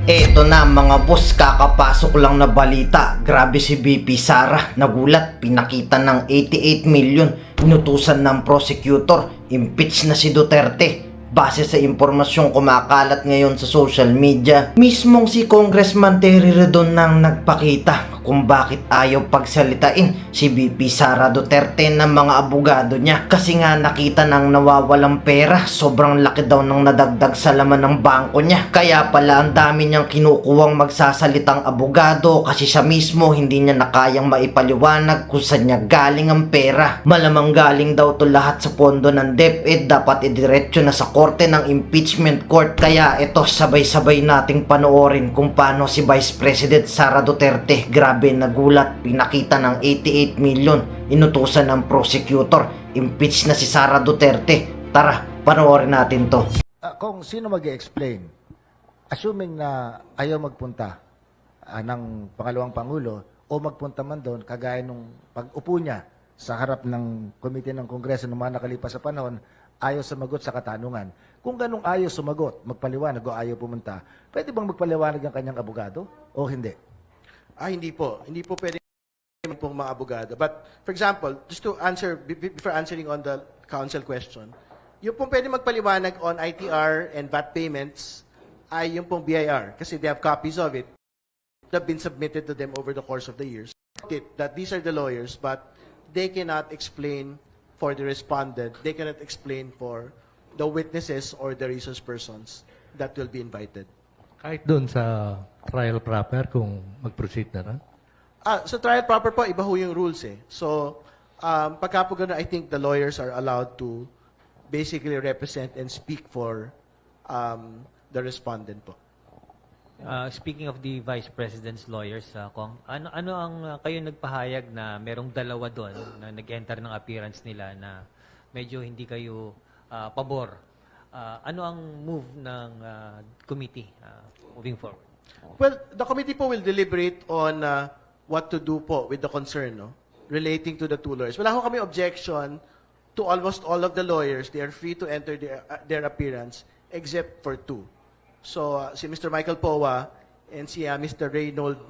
Eto na mga boss, kakapasok lang na balita. Grabe si BP Sara, nagulat, pinakita ng 88 million, inutusan ng prosecutor, impeach na si Duterte. Base sa impormasyong kumakalat ngayon sa social media, mismong si Congressman Terry Redon nang nagpakita kung bakit ayaw pagsalitain si BP Sara Duterte ng mga abogado niya. Kasi nga nakita nang nawawalang pera, sobrang laki daw ng nadagdag sa laman ng bangko niya. Kaya pala ang dami niyang kinukuwang magsasalitang abogado kasi siya mismo hindi niya na kayang maipaliwanag kung saan niya galing ang pera. Malamang galing daw to lahat sa pondo ng DepEd, dapat idiretso na sa korte ng impeachment court. Kaya ito, sabay-sabay nating panoorin kung paano si Vice President Sara Duterte, grabe nagulat, pinakita ng 88 million, inutusan ng prosecutor, impeach na si Sara Duterte. Tara, panoorin natin to. Kung sino mag-explain, assuming na ayaw magpunta ng pangalawang pangulo o magpunta man doon, kagaya nung pag-upo niya sa harap ng komite ng Kongreso ng mga nakalipas sa panahon, ayaw sumagot sa katanungan. Kung ganong ayaw sumagot, magpaliwanag o ayaw pumunta, pwede bang magpaliwanag ang kanyang abogado o hindi? Hindi po. Hindi po pwede pong mga abogado. But, for example, just to answer, before answering on the counsel question, yung pong pwede magpaliwanag on ITR and VAT payments ay yung pong BIR kasi they have copies of it that have been submitted to them over the course of the years. That these are the lawyers, but they cannot explain for the respondent, they cannot explain for the witnesses or the resource persons that will be invited. Kahit doon sa trial proper kung mag-proceed na rin? Sa trial proper po, iba ho yung rules eh. So, pagka po ganun, I think the lawyers are allowed to basically represent and speak for the respondent po. Speaking of the Vice President's lawyers, Kong, ano ang kayo nagpahayag na merong dalawa doon na nag-enter ng appearance nila na medyo hindi kayo pabor? Ano ang move ng committee moving forward? Well, the committee po will deliberate on what to do po with the concern, no? Relating to the two lawyers. Wala ho kami objection to almost all of the lawyers. They are free to enter their appearance except for two. So, si Mr. Michael Powa and si Mr. Reynold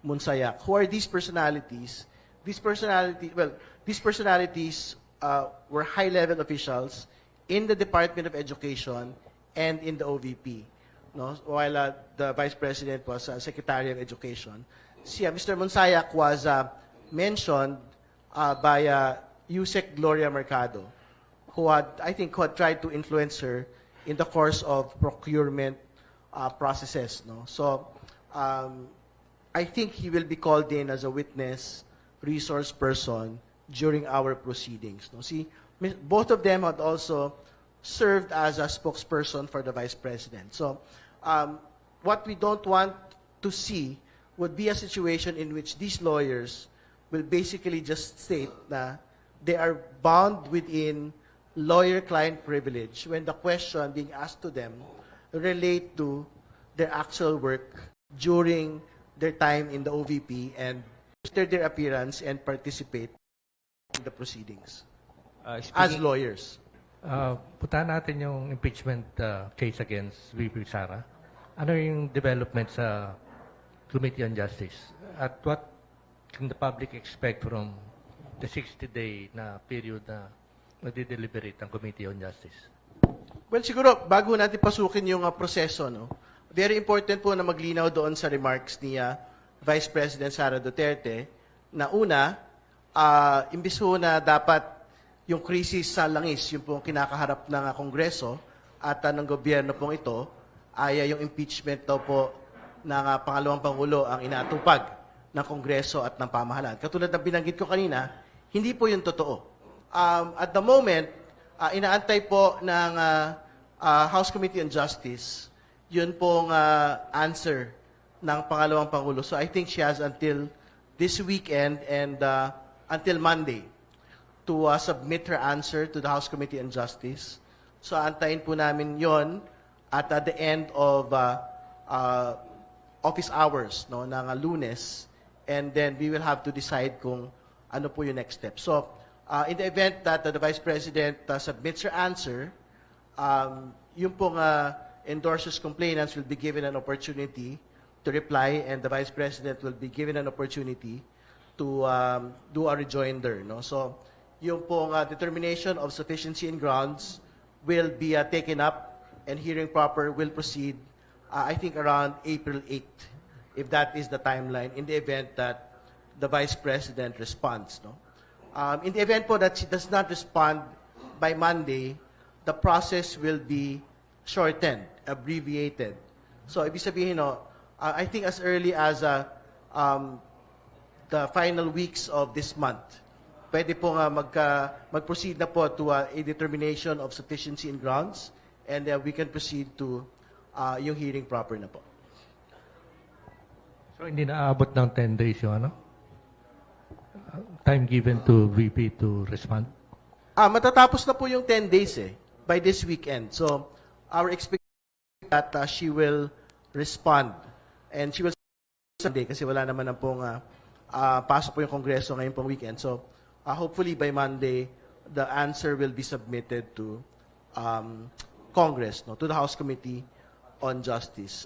Munsayak. Who are these personalities? These personalities were high-level officials in the Department of Education and in the OVP. No? While the Vice President was Secretary of Education. Si Mr. Munsayak was mentioned by Yusek Gloria Mercado, who had tried to influence her in the course of procurement processes. No? So, I think he will be called in as a witness, resource person during our proceedings. No? See, both of them had also served as a spokesperson for the Vice President. So, what we don't want to see would be a situation in which these lawyers will basically just state na they are bound within lawyer-client privilege when the question being asked to them relate to their actual work during their time in the OVP and after their appearance and participate in the proceedings as lawyers. Puntahan natin yung impeachment case against VP Sara. Ano yung development sa Committee on Justice? At what can the public expect from the 60-day na period na magdi-deliberate ang Committee on Justice? Well, siguro, bago natin pasukin yung proseso, no? Very important po na maglinaw doon sa remarks ni Vice President Sara Duterte na una, imbis ho na dapat yung krisis sa langis, yung pong kinakaharap ng Kongreso at ng gobyerno pong ito, ay yung impeachment daw po ng pangalawang Pangulo ang inatupag ng Kongreso at ng pamahalaan. Katulad ng binanggit ko kanina, hindi po yung totoo. At the moment, inaantay po ng House Committee on Justice, yun pong answer ng pangalawang Pangulo. So I think she has until this weekend and until Monday to submit her answer to the House Committee on Justice. So antayin po namin yon at the end of office hours no, ng Lunes, and then we will have to decide kung ano po yung next step. So, in the event that the Vice President submits her answer, yung pong endorsers complainants will be given an opportunity to reply, and the Vice President will be given an opportunity to do a rejoinder. No? So, yung pong determination of sufficiency in grounds will be taken up, and hearing proper will proceed, I think, around April 8th, if that is the timeline, in the event that the Vice President responds. No? In the event po that she does not respond by Monday, the process will be shortened, abbreviated. So, ibig sabihin, no, I think as early as the final weeks of this month, pwede po nga mag-proceed na po to a determination of sufficiency in grounds, and we can proceed to yung hearing proper na po. So hindi naaabot ng 10 days yung time given to VP to respond? Matatapos na po yung 10 days by this weekend. So, our expectation that she will respond. And she will Sunday kasi wala naman na pong pasok po yung Kongreso ngayon pong weekend. So, hopefully by Monday, the answer will be submitted to Congress, no, to the House Committee on Justice.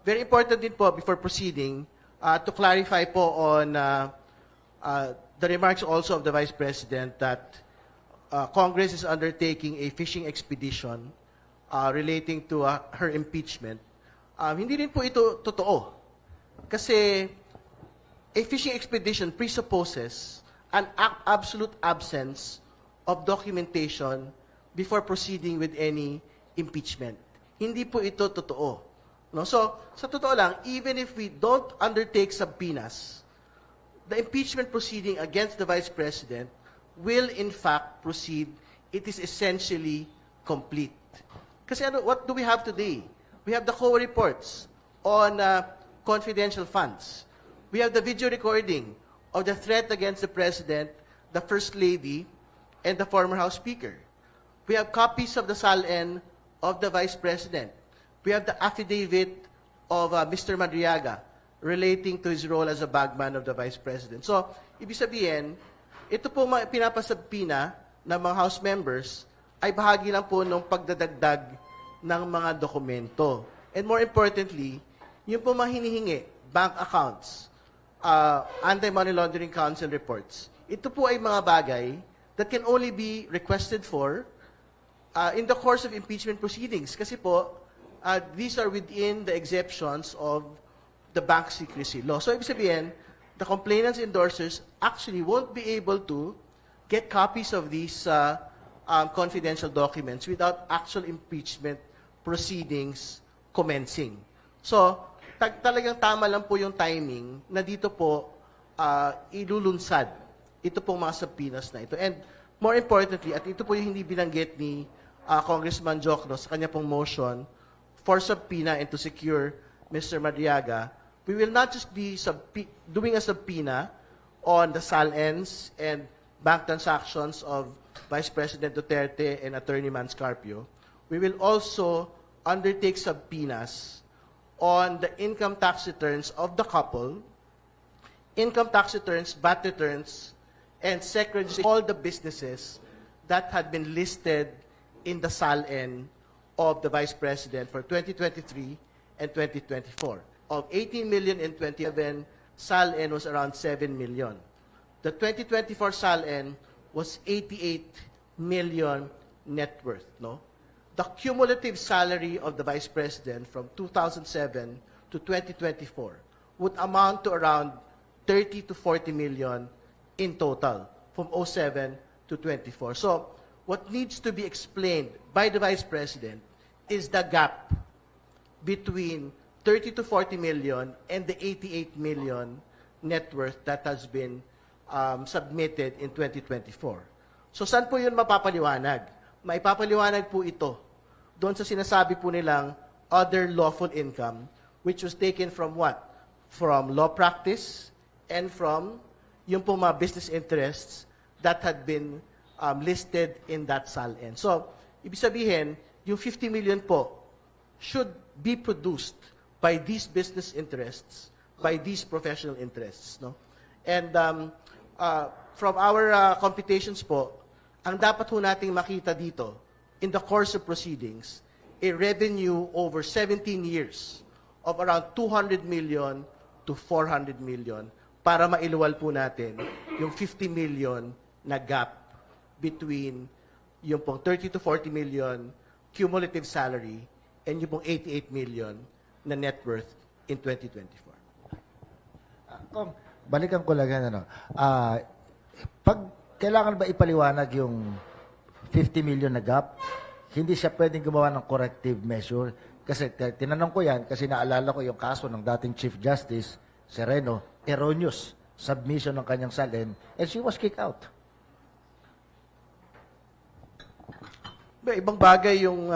Very important din po before proceeding to clarify po on the remarks also of the Vice President that Congress is undertaking a fishing expedition relating to her impeachment. Hindi rin po ito totoo. Kasi a fishing expedition presupposes an absolute absence of documentation before proceeding with any impeachment. Hindi po ito totoo. No? So, sa totoo lang, even if we don't undertake subpoenas, the impeachment proceeding against the Vice President will in fact proceed. It is essentially complete. Kasi what do we have today? We have the COA reports on confidential funds. We have the video recording of the threat against the President, the First Lady, and the former House Speaker. We have copies of the SALN of the Vice President. We have the affidavit of Mr. Madriaga relating to his role as a bagman of the Vice President. So, ibig sabihin, ito po mga pinapasabpina ng mga House members ay bahagi lang po ng pagdadagdag ng mga dokumento. And more importantly, yung po mga hinihingi, bank accounts, anti-money laundering council reports, ito po ay mga bagay that can only be requested for in the course of impeachment proceedings. Kasi po, these are within the exceptions of the bank secrecy law. So, ibig sabihin, the complainant's endorsers actually won't be able to get copies of these confidential documents without actual impeachment proceedings commencing. So, talagang tama lang po yung timing na dito po ilulunsad ito pong mga subpoenas na ito. And more importantly, at ito po yung hindi binanggit ni Congressman Jokno sa kanya pong motion for subpoena and to secure Mr. Madriaga, we will not just be doing a subpoena on the SALNs and bank transactions of Vice President Duterte and Attorney Manscarpio. We will also undertake subpoenas on the income tax returns of the couple, income tax returns, VAT returns, and SEC registration, all the businesses that had been listed in the SALN of the Vice President for 2023 and 2024. Of 18 million in 2011, SALN was around 7 million. The 2024 SALN was 88 million net worth. No? The cumulative salary of the Vice President from 2007 to 2024 would amount to around 30 to 40 million in total from 07 to 24. So, what needs to be explained by the Vice President is the gap between 30 to 40 million and the 88 million net worth that has been submitted in 2024. So, saan po yun mapapaliwanag? Maipapaliwanag po ito doon sa sinasabi po nilang other lawful income, which was taken from what? From law practice and from yung po mga business interests that had been listed in that SALN. So, ibig sabihin, yung 50 million po should be produced by these business interests, by these professional interests. No? And from our computations po, ang dapat ho nating makita dito, in the course of proceedings, a revenue over 17 years of around 200 million to 400 million para mailuwal po natin yung 50 million na gap between yung pong 30 to 40 million cumulative salary and yung pong 88 million na net worth in 2024. Kung balikan ko lang yan, pag kailangan ba ipaliwanag yung 50 million na gap, hindi siya pwedeng gumawa ng corrective measure. Kasi tinanong ko yan kasi naalala ko yung kaso ng dating Chief Justice Sereno, erroneous submission ng kanyang salin, and she was kicked out. Ibang bagay yung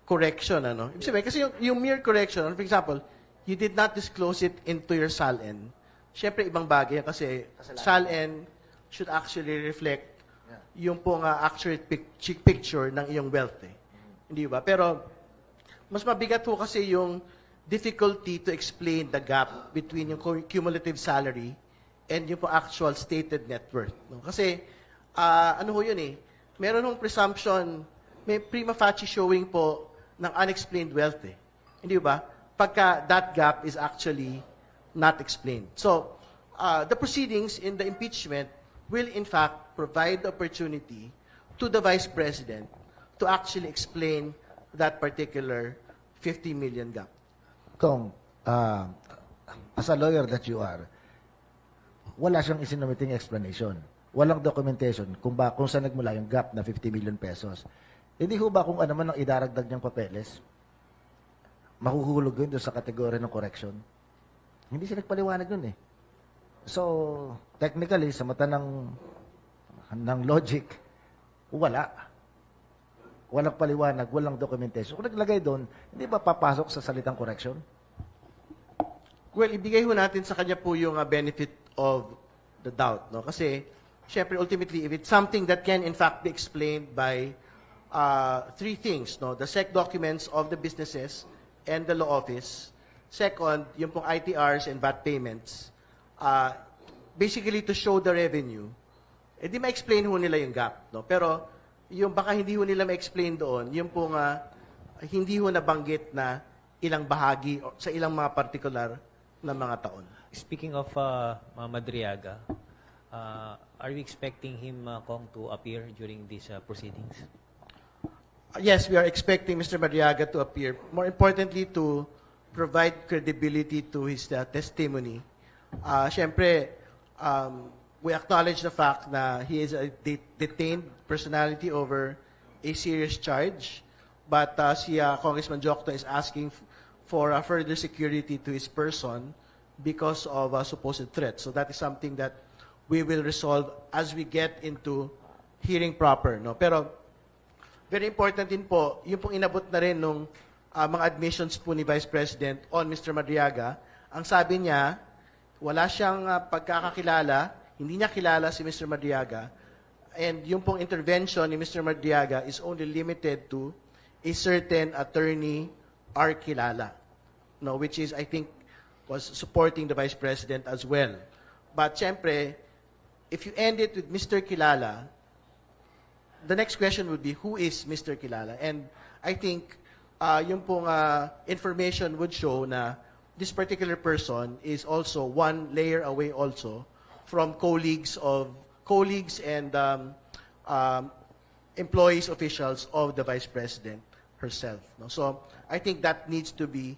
correction, ano? Ibig sabihin, kasi yung mere correction, for example, you did not disclose it into your SALN. Siyempre, ibang bagay yan kasi SALN should actually reflect yung pong actual picture ng iyong wealth. Hindi ba? Pero, mas mabigat po kasi yung difficulty to explain the gap between yung cumulative salary and yung pong actual stated net worth. No? Kasi, ano ho yun meron hong presumption, may prima facie showing po ng unexplained wealth Hindi ba? Pagka that gap is actually not explained. So, the proceedings in the impeachment will in fact provide the opportunity to the Vice President to actually explain that particular 50 million gap. Kung, as a lawyer that you are, wala siyang isinumiting explanation. Walang documentation kung saan nagmula yung gap na 50 million pesos. Hindi ho ba kung ano man ang idaragdag niyang papeles, mahuhulog yun doon sa kategorya ng correction? Hindi siya nagpaliwanag yun So, technically, sa mata ng logic, wala. Walang paliwanag, walang documentation. Kung naglagay doon, hindi ba papasok sa salitang correction? Well, ibigay ho natin sa kanya po yung benefit of the doubt. No? Kasi, syempre, ultimately, if it's something that can in fact be explained by three things, no? The SEC documents of the businesses and the law office. Second, yung pong ITRs and VAT payments. Basically, to show the revenue, di ma-explain ho nila yung gap. No? Pero, yung baka hindi ho nila ma-explain doon, yung pong hindi ho nabanggit na ilang bahagi o sa ilang mga particular na mga taon. Speaking of Madriaga, are we expecting him, Kong, to appear during these proceedings? Yes, we are expecting Mr. Madriaga to appear. More importantly, to provide credibility to his testimony. Siyempre, we acknowledge the fact na he is a detained personality over a serious charge. But si Congressman Jokto is asking for further security to his person because of supposed threats. So that is something that we will resolve as we get into hearing proper. No? Pero very important din po, yung pong inabot na rin nung mga admissions po ni Vice President on Mr. Madriaga. Ang sabi niya, wala siyang pagkakakilala, hindi niya kilala si Mr. Madriaga, and yung pong intervention ni Mr. Madriaga is only limited to a certain attorney or kilala, no, which is, I think, was supporting the Vice President as well. But syempre, if you end it with Mr. Kilala, the next question would be, who is Mr. Kilala? And I think yung pong information would show na this particular person is also one layer away also from colleagues and employees, officials of the Vice President herself. No? So I think that needs to be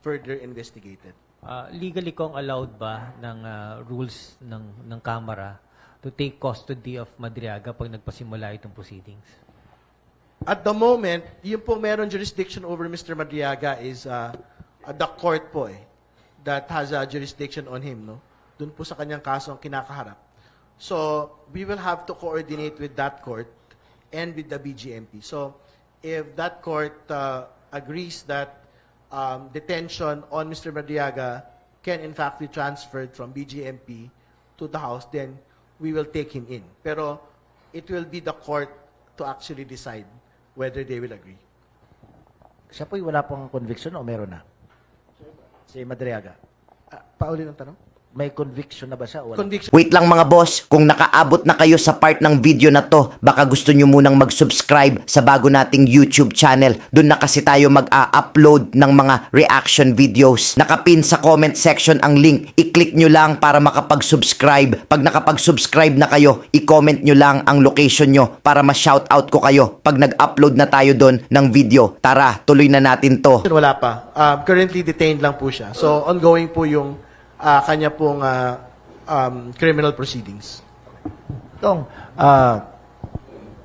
further investigated. Legally, Kong, allowed ba ng rules ng Kamara to take custody of Madriaga pag nagpasimula itong proceedings? At the moment, yung po meron jurisdiction over Mr. Madriaga is the court po that has a jurisdiction on him, no? Doon po sa kanyang kaso ang kinakaharap. So, we will have to coordinate with that court and with the BGMP. So, if that court agrees that detention on Mr. Madriaga can in fact be transferred from BGMP to the House, then we will take him in. Pero it will be the court to actually decide whether they will agree. Siya po'y wala pong conviction o meron na? Si Madriaga. Pauli ng tanong? May conviction na ba siya? O wala? Conviction. Wait lang mga boss, kung nakaabot na kayo sa part ng video na to, baka gusto nyo munang mag-subscribe sa bago nating YouTube channel. Doon na kasi tayo mag-a-upload ng mga reaction videos. Nakapin sa comment section ang link. I-click nyo lang para makapag-subscribe. Pag nakapag-subscribe na kayo, i-comment nyo lang ang location nyo para ma-shoutout ko kayo pag nag-upload na tayo doon ng video. Tara, tuloy na natin to. Wala pa. Currently detained lang po siya. So, ongoing po yung kanya pong criminal proceedings. Tong,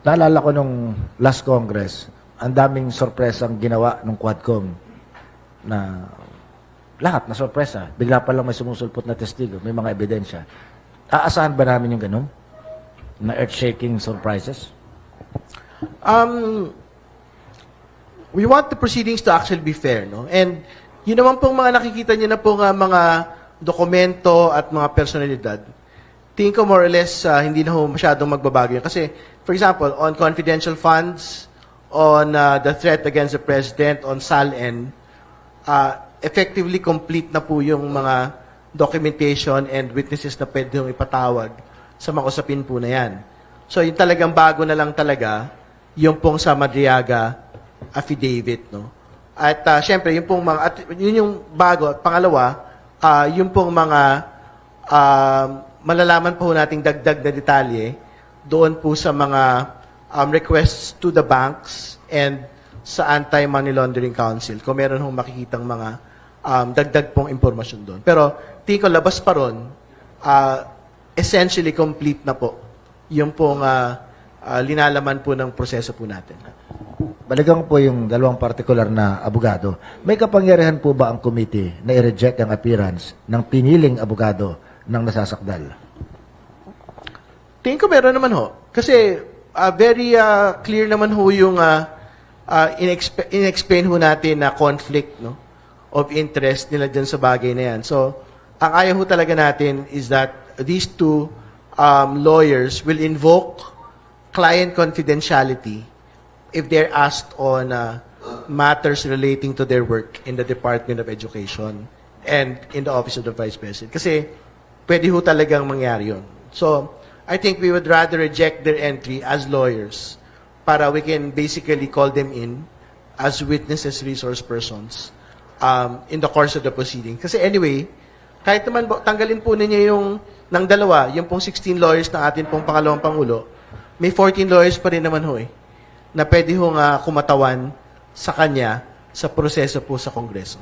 naalala ko nung last Congress, ang daming sorpresang ginawa ng Quadcom na lahat na sorpresa. Bigla pa lang may sumusulpot na testigo, may mga ebidensya. Aasahan ba namin yung ganun? Na earth-shaking surprises? We want the proceedings to actually be fair, no? And yun naman pong mga nakikita niyo na pong mga dokumento at mga personalidad, tingin ko more or less hindi na ho masyadong magbabago yun. Kasi, for example, on confidential funds, on the threat against the president, on SALN, effectively complete na po yung mga documentation and witnesses na pwede yung ipatawag sa mga usapin po na yan. So, yung talagang bago na lang talaga, yung pong sa Madriaga affidavit, no? At syempre, yung pong mga, at yun yung bago. At pangalawa, yung pong mga malalaman po nating dagdag na detalye doon po sa mga requests to the banks and sa Anti-Money Laundering Council kung meron hong makikitang mga dagdag pong impormasyon doon. Pero tingin ko labas pa ron, essentially complete na po yung pong linalaman po ng proseso po natin. Balikan po yung dalawang partikular na abogado. May kapangyarihan po ba ang committee na i-reject ang appearance ng piniling abogado ng nasasakdal? Tingin ko meron naman ho. Kasi very clear naman ho yung in-explain ho natin na conflict, no, of interest nila dyan sa bagay na yan. So, ang ayaw ho talaga natin is that these two lawyers will invoke client confidentiality if they're asked on matters relating to their work in the Department of Education and in the Office of the Vice President. Kasi pwede ho talagang mangyari yun. So, I think we would rather reject their entry as lawyers para we can basically call them in as witnesses, resource persons in the course of the proceeding. Kasi anyway, kahit naman tanggalin po ninyo yung ng dalawa, yung pong 16 lawyers ng atin pong pangalawang Pangulo, may 14 lawyers pa rin naman ho na pwede hong kumatawan sa kanya sa proseso po sa Kongreso.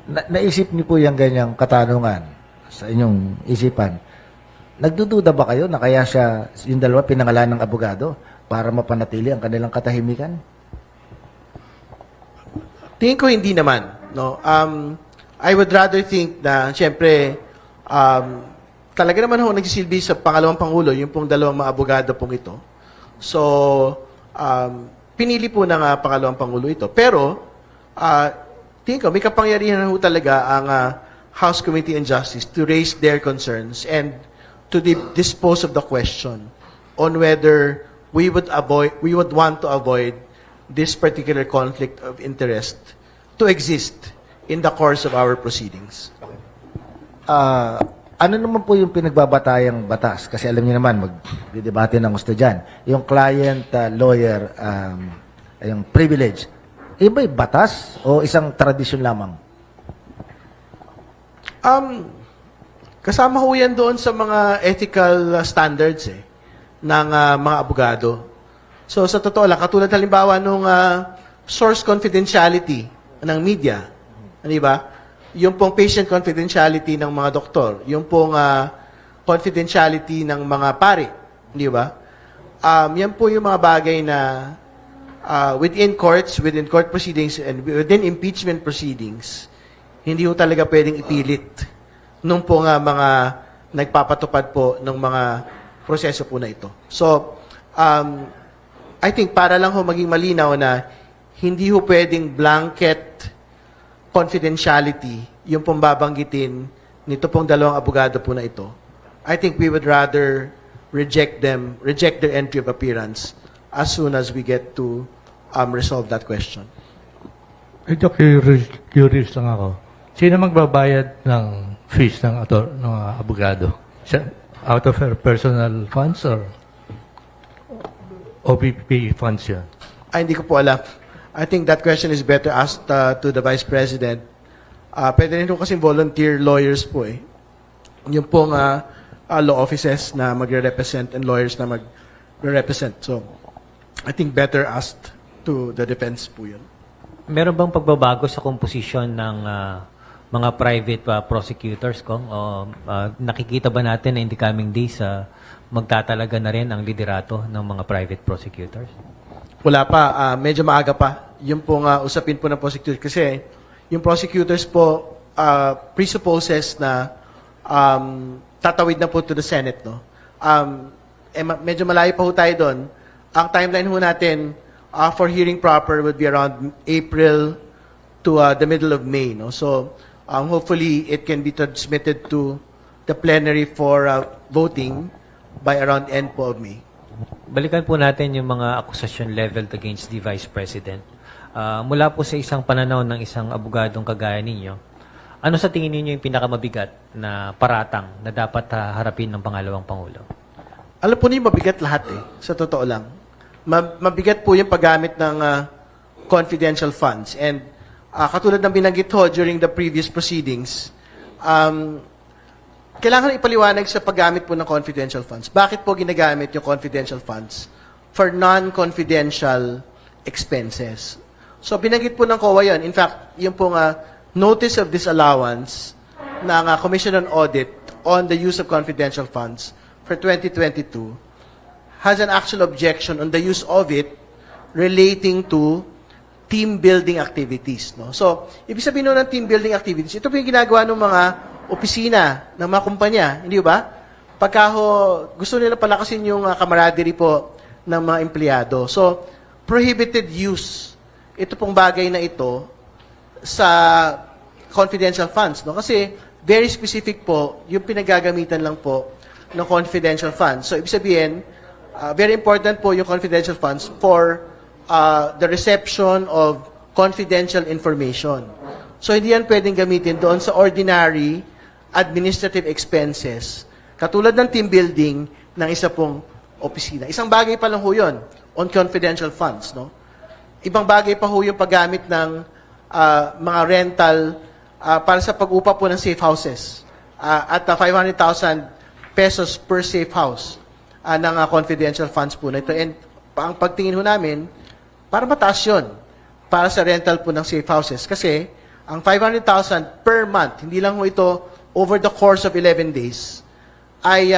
Naisip niyo po yung ganyang katanungan sa inyong isipan. Nagdududa ba kayo na kaya siya, yung dalawa pinangalan ng abogado para mapanatili ang kanilang katahimikan? Tingin ko hindi naman. No? I would rather think na, siyempre, talaga naman ho nagsisilbi sa pangalawang Pangulo, yung pong dalawang mga abogado pong ito. So, pinili po ng pangalawang Pangulo ito. Pero, tingin ko, may kapangyarihan ho talaga ang House Committee on Justice to raise their concerns and to dispose of the question on whether we would want to avoid this particular conflict of interest to exist in the course of our proceedings. Ano naman po yung pinagbabatayang batas? Kasi alam niyo naman, magdidebate ng gusto dyan. Yung client-lawyer, yung privilege, iba'y batas o isang tradisyon lamang? Kasama ho yan doon sa mga ethical standards ng mga abogado. So sa totoo lang, katulad halimbawa nung source confidentiality ng media, di ba? Yung pong patient confidentiality ng mga doktor, yung pong confidentiality ng mga pari, di ba? Yan po yung mga bagay na within courts, within court proceedings, and within impeachment proceedings, hindi ho talaga pwedeng ipilit nung po nga mga nagpapatupad po ng mga proseso po na ito. So, I think para lang ho maging malinaw na hindi ho pwedeng blanket confidentiality yung pong babanggitin nito pong dalawang abogado po na ito. I think we would rather reject their entry of appearance as soon as we get to resolve that question. Ito curious lang ako. Sino magbabayad ng fees ng abogado? Out of her personal funds or OVP funds yan? Hindi ko po alam. I think that question is better asked to the Vice President. Pwede rin po kasi volunteer lawyers po eh. Yung pong law offices na magre-represent and lawyers na magre-represent. So, I think better asked to the defense po yun. Meron bang pagbabago sa composition ng mga private prosecutors, Kong? O nakikita ba natin na in the coming days magtatalaga na rin ang liderato ng mga private prosecutors? Wala pa. Medyo maaga pa. Yung pong usapin po ng prosecutors. Kasi yung prosecutors po presupposes na tatawid na po to the Senate. No? Medyo malayo pa ho tayo doon. Ang timeline ho natin for hearing proper would be around April to the middle of May. No? So, hopefully, it can be transmitted to the plenary for voting by around end po of May. Balikan po natin yung mga accusation leveled against the Vice President. Mula po sa isang pananaw ng isang abogadong kagaya ninyo, ano sa tingin ninyo yung pinakamabigat na paratang na dapat harapin ng pangalawang Pangulo? Alam po niyo, mabigat lahat eh, sa totoo lang. Mabigat po yung paggamit ng confidential funds. And katulad ng binanggit ho during the previous proceedings, kailangan ipaliwanag sa paggamit po ng confidential funds. Bakit po ginagamit yung confidential funds? For non-confidential expenses. So, binanggit po ng COA yun. In fact, yung pong notice of disallowance ng Commission on Audit on the use of confidential funds for 2022 has an actual objection on the use of it relating to team building activities. No? So, ibig sabihin nun ng team building activities, ito po yung ginagawa ng mga opisina, ng mga kumpanya, hindi ba? Pagka gusto nila palakasin yung camaraderie po ng mga empleyado. So, prohibited use ito pong bagay na ito sa confidential funds. No? Kasi, very specific po, yung pinagagamitan lang po ng confidential funds. So, ibig sabihin, very important po yung confidential funds for the reception of confidential information. So, hindi yan pwedeng gamitin doon sa ordinary administrative expenses. Katulad ng team building ng isa pong opisina. Isang bagay pa lang ho yun on confidential funds. No? Ibang bagay pa ho yung paggamit ng mga rental para sa pag-upa po ng safe houses at 500,000 pesos per safe house ng confidential funds po na ito. And ang pagtingin ho namin, para mataas yun para sa rental po ng safe houses. Kasi ang 500,000 per month, hindi lang ho ito over the course of 11 days, ay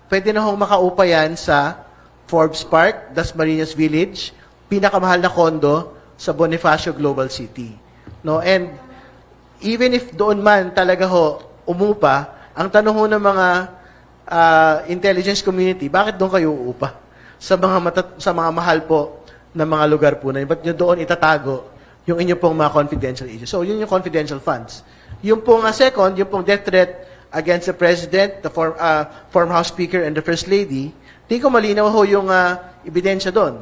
pwede na hong makaupa yan sa Forbes Park, Dasmariñas Village, pinakamahal na kondo sa Bonifacio Global City. No? And even if doon man talaga ho umupa, ang tanong ho ng mga intelligence community, bakit doon kayo uupa? Sa mga mahal po na mga lugar po na yun, ba't nyo doon itatago yung inyo pong mga confidential issues? So, yun yung confidential funds. Yung pong second, yung pong death threat against the President, the former House Speaker, and the First Lady, di ko malinaw ho yung ebidensya doon.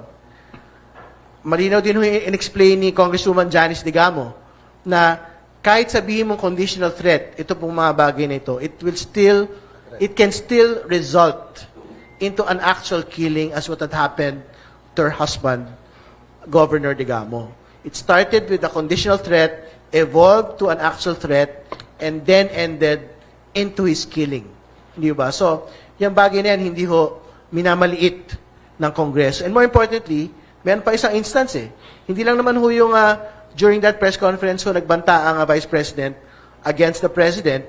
Malinaw din ho in-explain ni Congresswoman Janice Digamo na kahit sabihin mong conditional threat, ito pong mga bagay na ito, it can still result into an actual killing as what had happened to her husband, Governor Digamo. It started with a conditional threat, evolved to an actual threat, and then ended into his killing. Hindi ba? So, yung bagay na yan, hindi ho minamaliit ng Kongreso. And more importantly, meron pa isang instance eh. Hindi lang naman ho yung during that press conference ho, nagbanta ang Vice President against the President.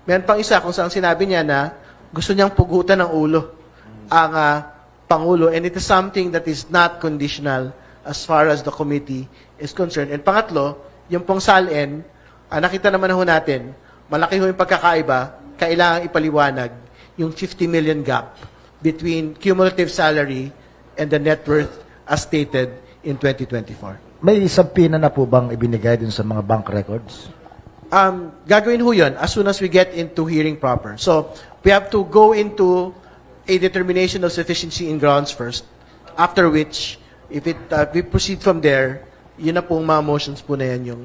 Meron pang isa kung saan sinabi niya na gusto niyang pugutan ng ulo ang Pangulo. And it is something that is not conditional as far as the committee is concerned. And pangatlo, yung pong SALN, nakita naman ho natin, malaki ho yung pagkakaiba, kailangang ipaliwanag yung 50 million gap between cumulative salary and the net worth as stated in 2024. May sabpina na po bang ibinigay dun sa mga bank records? Gagawin ho yun as soon as we get into hearing proper. So, we have to go into a determination of sufficiency in grounds first, after which, if we proceed from there, yun na pong mga motions po na yan yung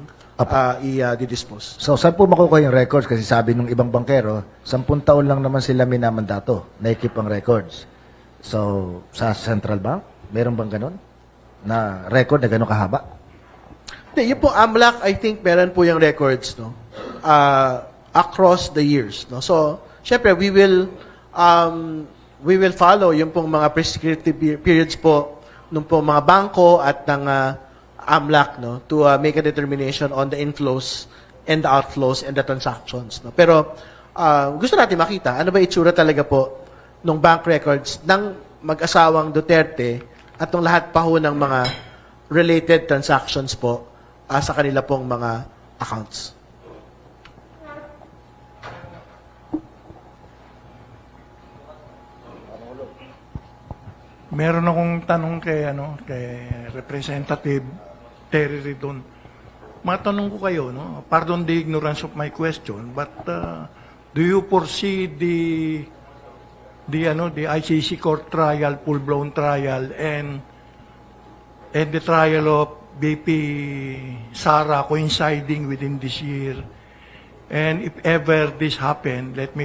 i-dispose. So, saan po makukuha yung records? Kasi sabi nung ibang bankero, 10 taon lang naman sila minamandato na i-keep ang records. So, sa Central Bank, meron bang ganon? Na record na ganon kahaba? Yung po AMLAC, I think meron po yung records, no? Across the years, no? So, syempre, we will follow yung pong mga prescriptive periods po nung pong mga bangko at ng AMLAC, no? To make a determination on the inflows and the outflows and the transactions, no? Pero, gusto natin makita, ano ba itsura talaga po ng bank records ng mag-asawang Duterte at ng lahat pa ho ng mga related transactions po sa kanila pong mga accounts. Meron akong tanong kay Representative Terry Ridon. Matanong ko kayo, no? Pardon the ignorance of my question, but do you foresee the ICC court trial, full-blown trial, and the trial of BP Sara coinciding within this year? And if ever this happen, let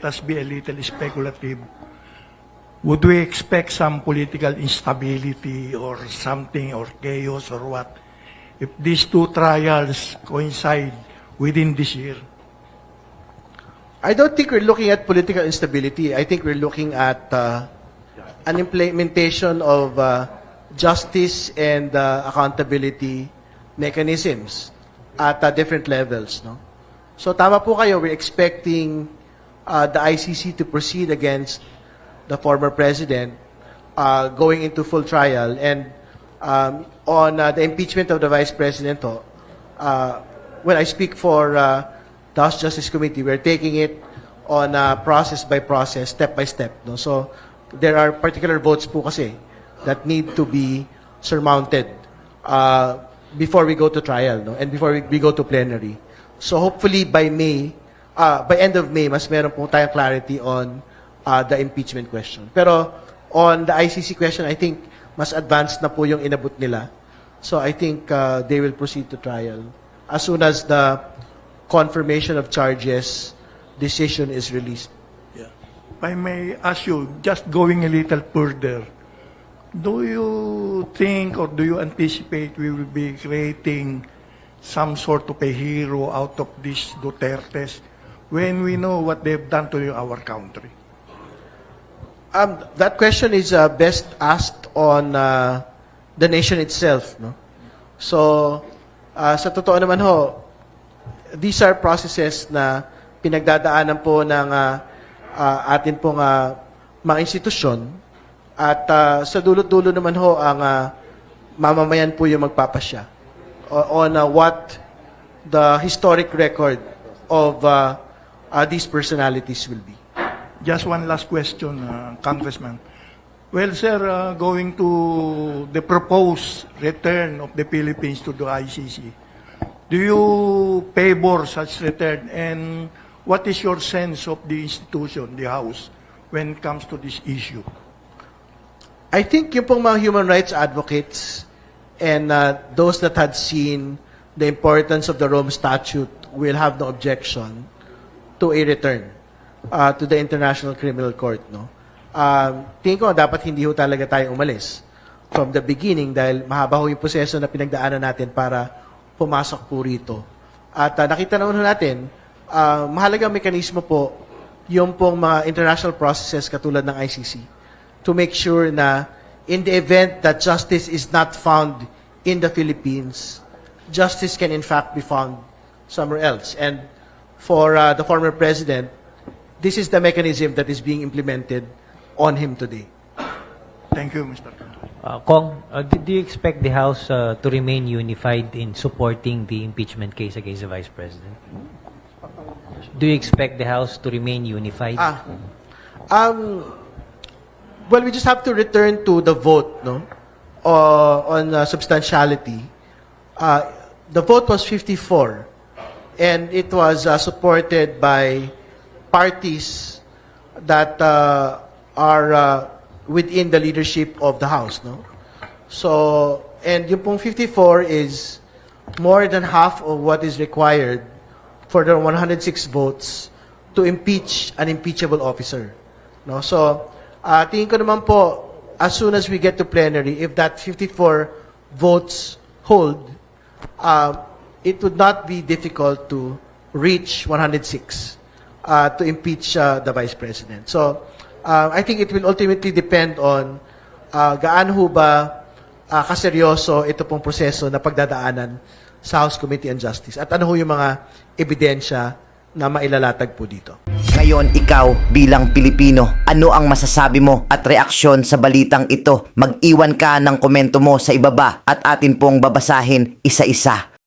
us be a little speculative. Would we expect some political instability or something, or chaos, or what, if these two trials coincide within this year? I don't think we're looking at political instability. I think we're looking at an implementation of justice and accountability mechanisms at different levels, no? So tama po kayo, we're expecting the ICC to proceed against the former president going into full trial, and on the impeachment of the vice president, when I speak for the House Justice Committee, we're taking it on process by process, step by step, no? So there are particular votes po kasi that need to be surmounted before we go to trial, no? And before we go to plenary. So hopefully by end of May, mas meron po tayong clarity on the impeachment question. Pero on the ICC question, I think mas advanced na po yung inabot nila. So I think they will proceed to trial as soon as the confirmation of charges decision is released. If I may ask you, just going a little further, do you think or do you anticipate we will be creating some sort of a hero out of these Dutertes when we know what they've done to our country? That question is best asked on the nation itself, no? So, sa totoo naman ho, these are processes na pinagdadaanan po ng atin pong mga institusyon, at sa dulo-dulo naman ho ang mamamayan po yung magpapasya on what the historic record of these personalities will be. Just one last question, Congressman. Well, sir, going to the proposed return of the Philippines to the ICC, do you favor such return? And what is your sense of the institution, the House, when it comes to this issue? I think yung pong mga human rights advocates and those that had seen the importance of the Rome Statute will have no objection to a return to the International Criminal Court, no? Tingin ko dapat hindi ho talaga tayo umalis from the beginning dahil mahaba ho yung proseso na pinagdaanan natin para pumasok po rito. At nakita naman ho natin, mahalagang mekanismo po yung pong mga international processes katulad ng ICC to make sure na in the event that justice is not found in the Philippines, justice can in fact be found somewhere else. And for the former president, this is the mechanism that is being implemented on him today. Thank you, Mr. Congressman. Kong, do you expect the House to remain unified in supporting the impeachment case against the Vice President? Do you expect the House to remain unified? Well, we just have to return to the vote, no? On substantiality. The vote was 54, and it was supported by parties that are within the leadership of the House, no? So, and yung pong 54 is more than half of what is required for the 106 votes to impeach an impeachable officer. No? So, tingin ko naman po, as soon as we get to plenary, if that 54 votes hold, it would not be difficult to reach 106 to impeach the Vice President. So, I think it will ultimately depend on gaano ho ba kaseryoso ito pong proseso na pagdadaanan sa House Committee on Justice at ano ho yung mga ebidensya na mailalatag po dito. Ngayon, ikaw bilang Pilipino, ano ang masasabi mo at reaksyon sa balitang ito? Mag-iwan ka ng komento mo sa ibaba at atin pong babasahin isa-isa.